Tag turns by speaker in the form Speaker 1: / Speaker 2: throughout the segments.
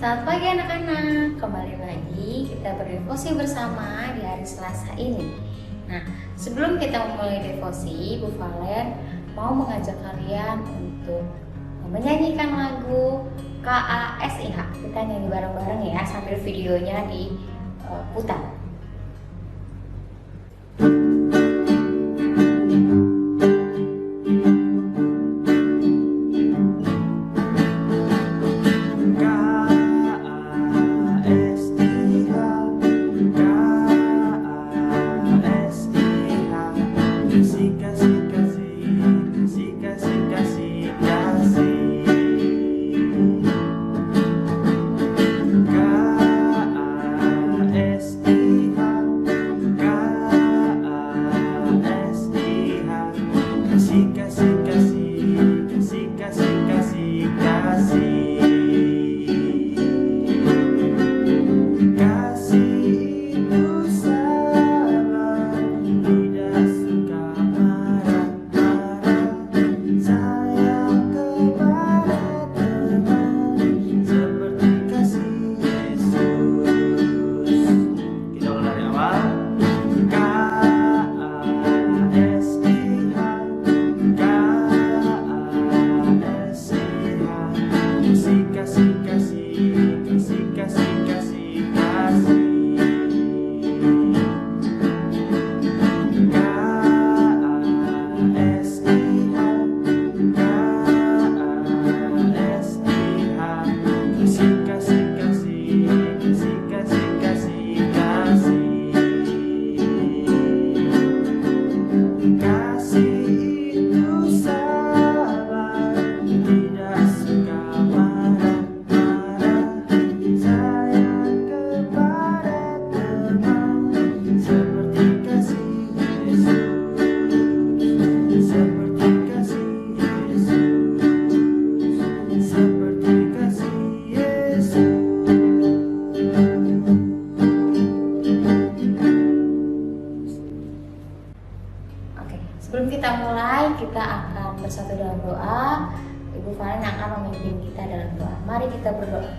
Speaker 1: Selamat pagi anak-anak, kembali lagi kita berdevosi bersama di hari Selasa ini. Nah, sebelum kita memulai devosi, Bu Valen mau mengajak kalian untuk menyanyikan lagu KASIH. Kita nyanyi bareng-bareng ya sambil videonya diputar. Sebelum kita mulai, kita akan bersatu dalam doa. Ibu Valen akan memimpin kita dalam doa. Mari kita berdoa.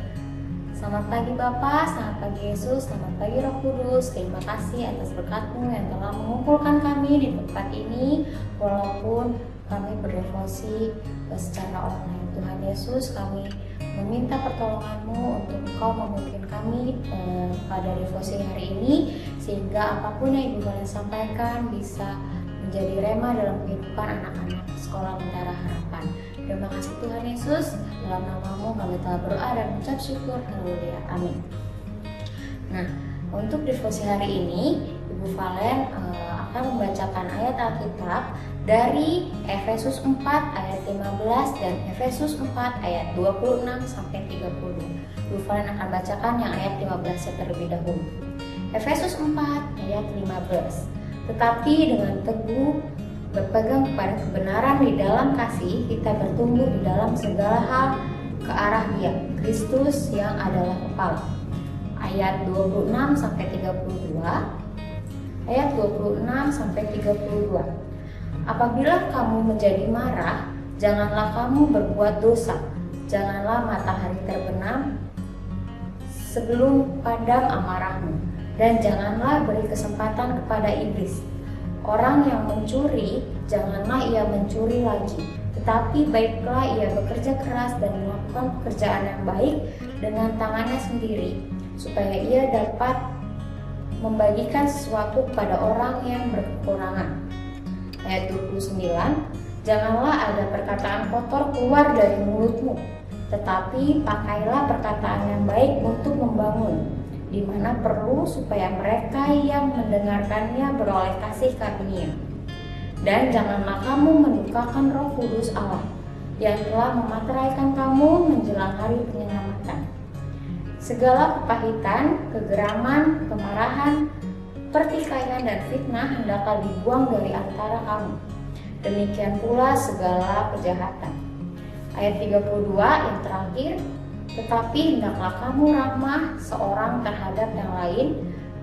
Speaker 1: Selamat pagi Bapa, selamat pagi Yesus, selamat pagi Roh Kudus. Terima kasih atas berkat-Mu yang telah mengumpulkan kami di tempat ini, walaupun kami berdevosi secara online. Tuhan Yesus, kami meminta pertolongan-Mu untuk Engkau memimpin kami pada devosi hari ini, sehingga apapun yang Ibu Valen sampaikan bisa menjadi rema dalam kehidupan anak-anak sekolah Mentara Harapan. Terima kasih Tuhan Yesus, dalam nama-Mu kami telah berdoa dan mengucap syukur. Haleluya, amin. Nah, untuk devosi hari ini Ibu Valen akan membacakan ayat Alkitab dari Efesus 4 ayat 15 dan Efesus 4 ayat 26 sampai 30. Ibu Valen akan bacakan yang ayat 15 terlebih dahulu. Efesus 4 ayat 15. Tetapi dengan teguh berpegang kepada kebenaran di dalam kasih, kita bertumbuh di dalam segala hal ke arah Dia, Kristus yang adalah kepala. Ayat 26 sampai 32. Ayat 26 sampai 32. Apabila kamu menjadi marah, janganlah kamu berbuat dosa. Janganlah matahari terbenam sebelum padam amarahmu. Dan janganlah beri kesempatan kepada iblis. Orang yang mencuri, janganlah ia mencuri lagi, tetapi baiklah ia bekerja keras dan melakukan pekerjaan yang baik dengan tangannya sendiri, supaya ia dapat membagikan sesuatu kepada orang yang berkekurangan. Ayat 29, janganlah ada perkataan kotor keluar dari mulutmu, tetapi pakailah perkataan yang baik untuk membangun, di mana perlu, supaya mereka yang mendengarkannya beroleh kasih karunia. Dan janganlah kamu mendukakan Roh Kudus Allah yang telah memateraikan kamu menjelang hari penyelamatan. Segala kepahitan, kegeraman, kemarahan, pertikaian dan fitnah hendaklah dibuang dari antara kamu. Demikian pula segala kejahatan. Ayat 32 yang terakhir, tetapi hendaklah kamu ramah seorang terhadap yang lain,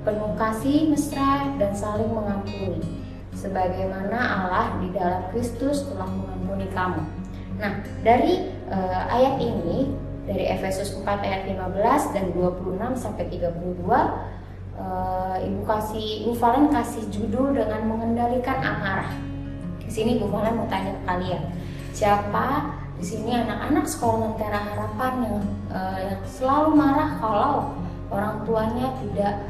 Speaker 1: penuh kasih mesra dan saling mengampuni, sebagaimana Allah di dalam Kristus telah mengampuni kamu. Nah, dari ayat ini dari Efesus 4 ayat 15 dan 26 sampai 32. Ibu Valen kasih judul dengan mengendalikan amarah. Di sini Ibu Valen mau tanya ke kalian, siapa di sini anak-anak sekolah Lentera Harapan yang selalu marah kalau orang tuanya tidak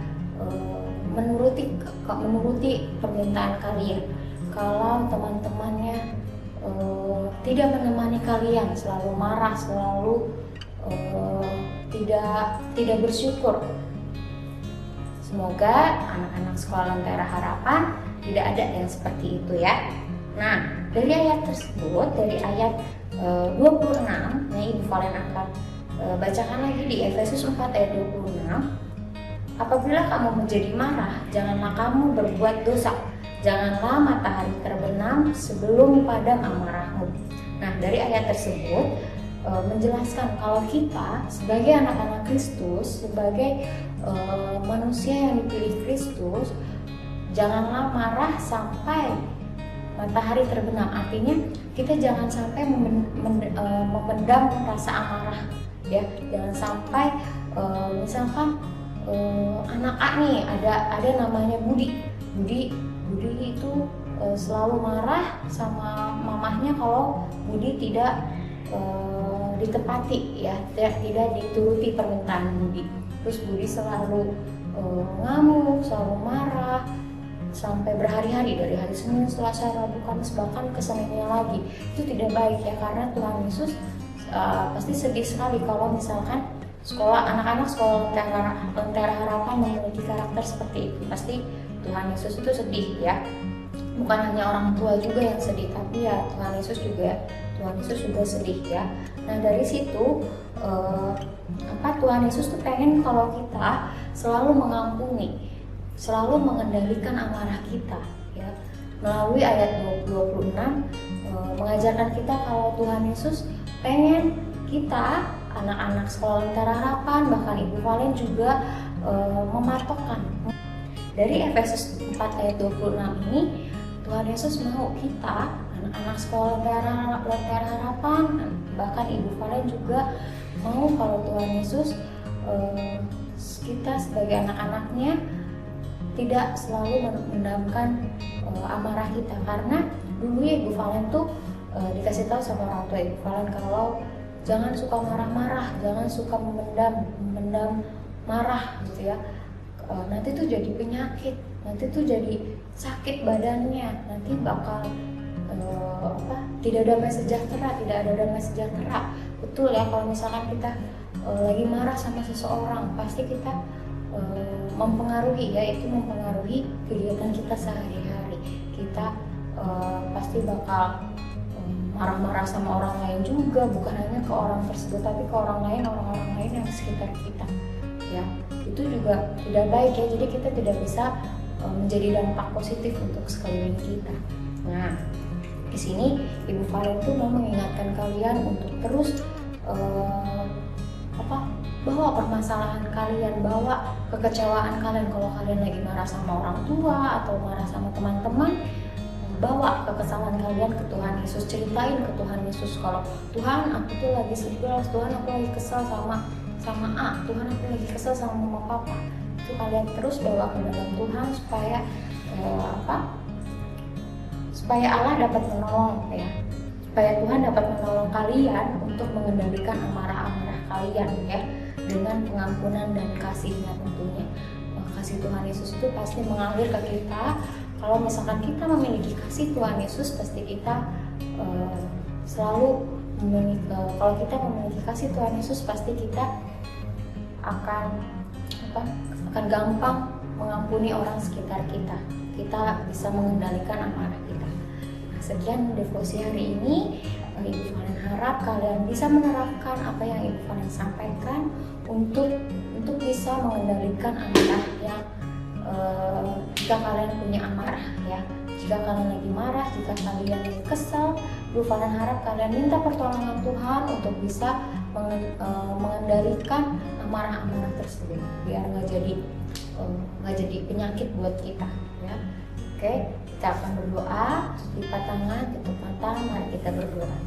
Speaker 1: menuruti permintaan kalian, kalau teman-temannya tidak menemani kalian, selalu marah, selalu tidak bersyukur? Semoga anak-anak sekolah Lentera Harapan tidak ada yang seperti itu ya. Nah, dari ayat tersebut, dari ayat 26, Ibu Valen akan bacakan lagi di Efesus 4 ayat 26. Apabila kamu menjadi marah, janganlah kamu berbuat dosa. Janganlah matahari terbenam sebelum padam amarahmu. Nah, dari ayat tersebut menjelaskan kalau kita sebagai anak-anak Kristus, sebagai manusia yang dipilih Kristus, janganlah marah sampai matahari terbenam. Artinya kita jangan sampai memendam rasa amarah, ya. Jangan sampai misalkan anak A nih ada namanya Budi itu selalu marah sama mamahnya kalau Budi tidak ditepati, ya, tidak dituruti permintaan Budi. Terus Budi selalu ngamuk, selalu marah sampai berhari-hari, dari hari Senin, Selasa, Rabu, Kamis, bahkan ke Seninnya lagi. Itu tidak baik ya, karena Tuhan Yesus pasti sedih sekali kalau misalkan anak-anak sekolah Lentera Harapan memiliki karakter seperti itu. Pasti Tuhan Yesus itu sedih ya. Bukan hanya orang tua juga yang sedih, tapi ya Tuhan Yesus juga sedih ya. Nah, dari situ Tuhan Yesus tuh pengen kalau kita selalu mengampuni, selalu mengendalikan amarah kita ya. Melalui ayat 26 mengajarkan kita kalau Tuhan Yesus pengen kita anak-anak sekolah Lentera Harapan, bahkan Ibu Valen juga mematokkan. Dari Efesus 4 ayat 26 ini, Tuhan Yesus mau kita anak-anak sekolah Lentera Harapan, bahkan Ibu Valen juga mau kalau Tuhan Yesus kita sebagai anak-anaknya tidak selalu mendamkan amarah kita. Karena dulu ya Ibu Valen tuh dikasih tahu sama orang tua Ibu Valen kalau jangan suka marah-marah, jangan suka memendam marah gitu ya. Nanti tuh jadi penyakit, nanti tuh jadi sakit badannya, nanti bakal tidak ada damai sejahtera. Betul ya, kalau misalkan kita lagi marah sama seseorang, pasti kita mempengaruhi kegiatan kita sehari-hari. Kita pasti bakal marah-marah sama orang lain juga, bukan hanya ke orang tersebut, tapi ke orang-orang lain yang di sekitar kita ya. Itu juga tidak baik ya, jadi kita tidak bisa menjadi dampak positif untuk sekeliling kita. Nah, di sini Ibu Valen tuh mau mengingatkan kalian untuk terus bawa permasalahan kalian, bawa kekecewaan kalian. Kalau kalian lagi marah sama orang tua atau marah sama teman-teman, bawa kekesalan kalian ke Tuhan Yesus, ceritain ke Tuhan Yesus kalau Tuhan, aku tuh lagi sedih, Tuhan aku lagi kesal sama A, Tuhan aku lagi kesal sama mama papa. Itu kalian terus bawa ke dalam Tuhan supaya Allah dapat menolong ya, supaya Tuhan dapat menolong kalian untuk mengendalikan amarah-amarah kalian ya, dengan pengampunan dan kasih-Nya tentunya. Kasih Tuhan Yesus itu pasti mengalir ke kita. Kalau misalkan kita memiliki kasih Tuhan Yesus, pasti kita selalu memiliki, kalau kita memiliki kasih Tuhan Yesus, pasti kita akan gampang mengampuni orang sekitar kita. Kita bisa mengendalikan amarah kita. Nah, sekian devosi hari ini. Ibu Valen harap kalian bisa menerapkan apa yang Ibu Valen sampaikan untuk bisa mengendalikan amarah yang jika kalian punya amarah ya. Jika kalian lagi marah, jika kalian lagi kesal, Ibu Valen harap kalian minta pertolongan Tuhan untuk bisa mengendalikan amarah-amarah tersebut biar nggak jadi penyakit buat kita ya. Oke, kita akan berdoa. Lipat tangan, tutup mata, mari kita berdoa.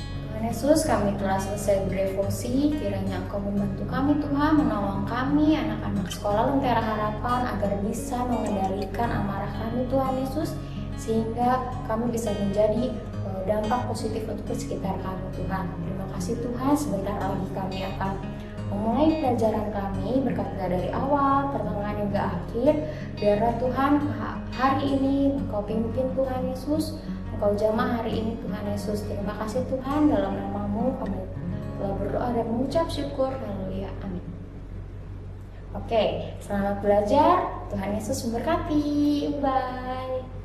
Speaker 1: Tuhan Tuhan Yesus, kami telah selesai berdevosi. Kiranya Engkau membantu kami Tuhan, menolong kami anak-anak sekolah Lentera Harapan agar bisa mengendalikan amarah kami Tuhan Yesus, sehingga kami bisa menjadi dampak positif untuk sekitar kami Tuhan. Terima kasih Tuhan, sebentar lagi kami akan memulai pelajaran kami, berkata dari awal, pertengahan hingga akhir. Biarlah Tuhan hari ini Engkau pimpin Tuhan Yesus, Engkau jamah hari ini Tuhan Yesus. Terima kasih Tuhan, dalam nama-Mu kami telah berdoa dan mengucap syukur. Haleluya, amin. Oke, selamat belajar. Tuhan Yesus memberkati. Bye.